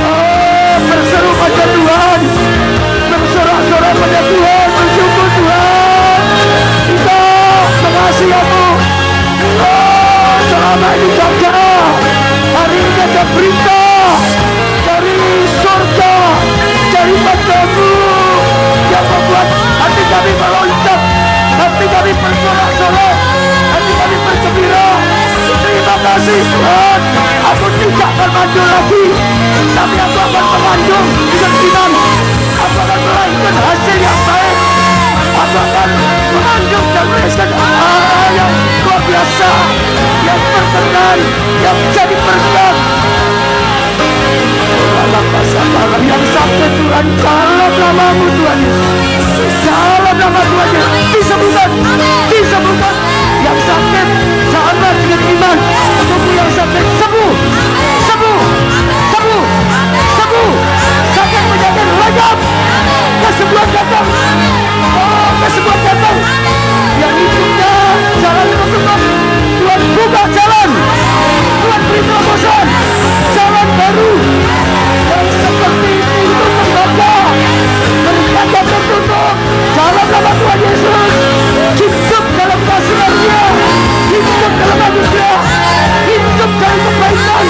Oh, berseru pada Tuhan, bersorak-sorak pada Tuhan, bersyukur Tuhan. Kita mengasihi Aku. Oh, selama ini jaga. Hari ini ada berita dari surga, dari padamu yang membuat hati kami meloncat, hati kami bersorak-sorak, hati kami bergembira. Terima kasih Tuhan. Aku tidak akan maju lagi, tapi aku akan mengandung dengan iman. Aku akan melahirkan hasil yang baik. Aku akan mengandung dan melahirkan hal yang luar biasa, yang berkenan, yang jadi berkat. Masalah yang sakit Tuhan, dalam nama-Mu Tuhan, dalam nama Tuhan disembuhkan, disembuhkan. Yang sakit janganlah dengan iman, tubuh yang sakit sembuh, sembuh, sembuh, sembuh. Sakit penyakit lenyap, kesembuhan datang, oh, kesembuhan datang. Yang hidupnya jalan tertutup, Tuhan buka jalan, Tuhan beri terobosan, jalan baru. Yang seperti pintu terbuka, mereka tertutup, dalam nama Tuhan Yesus. Hidup dalam kasih-Nya, hidup dalam anugerah, hidup dalam kebaikan.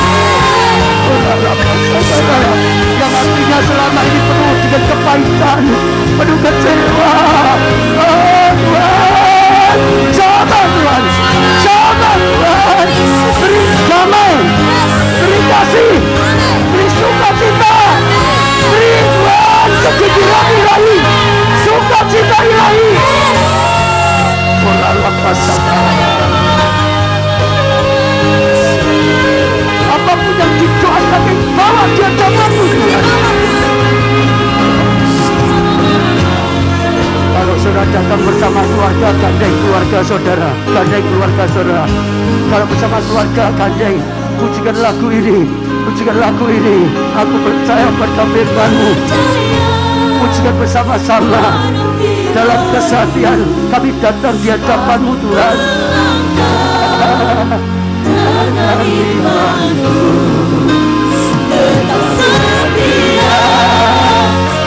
Yang artinya selama ini penuh dengan kepahitan, penuh kecewa. Oh Tuhan, jamah Tuhan, jamah Tuhan, beri damai, beri kasih, beri sukacita, beri Tuhan kegigihan ilahi, sukacita ilahi. Apapun yang didoakan, bawa di hadapan-Mu Tuhan. Kalau saudara datang bersama keluarga, gandeng keluarga saudara, gandeng keluarga saudara. Kalau bersama keluarga, gandeng, pujikan lagu ini, pujikan lagu ini. Aku percaya pada firman-Mu. Pujikan bersama-sama dalam kesehatian. Kami datang di hadapan-Mu Tuhan. Tetap setia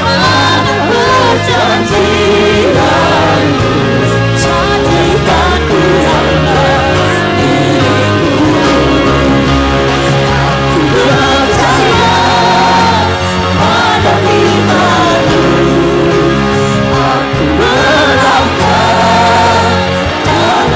pada perjanjian-Mu, jadikan ku hamba milik-Mu. Aku percaya pada firman-Mu, aku melangkah dalam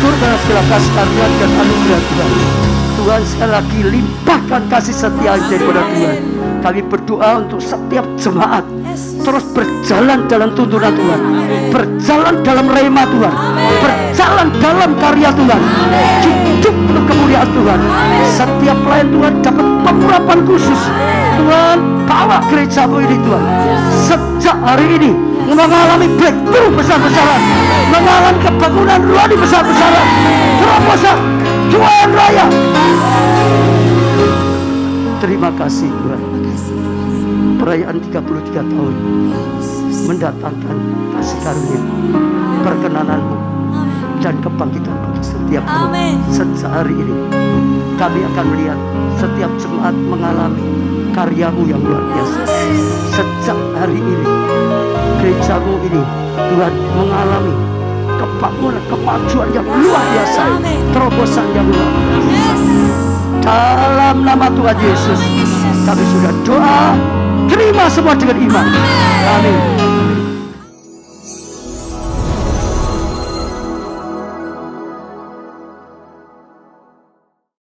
bersyukur karena segala kasih karunia dan anugerah Tuhan. Tuhan, sekali lagi limpahkan kasih setia daripada Tuhan. Kami berdoa untuk setiap jemaat terus berjalan dalam tuntunan Tuhan, berjalan dalam rema Tuhan, berjalan dalam karya Tuhan, hidup untuk kemuliaan Tuhan. Setiap pelayan Tuhan dapat pengurapan khusus. Tuhan, bawa gerejamu ini Tuhan, sejak hari ini mengalami breakthrough besar-besaran, mengalami kebangunan rohani besar-besaran, terobosan Tuhan Raya. Terima kasih Tuhan. Perayaan 33 tahun mendatangkan kasih karunia, perkenanan-Mu dan kebangkitan untuk setiap tahun. Sejak hari ini kami akan melihat setiap jemaat mengalami karya-Mu yang luar biasa. Sejak hari ini gereja-Mu ini Tuhan mengalami kebangunan, kemajuan yang luar biasa, terobosan yang luar biasa. Dalam nama Tuhan Yesus kami sudah doa, terima semua dengan iman. Amin.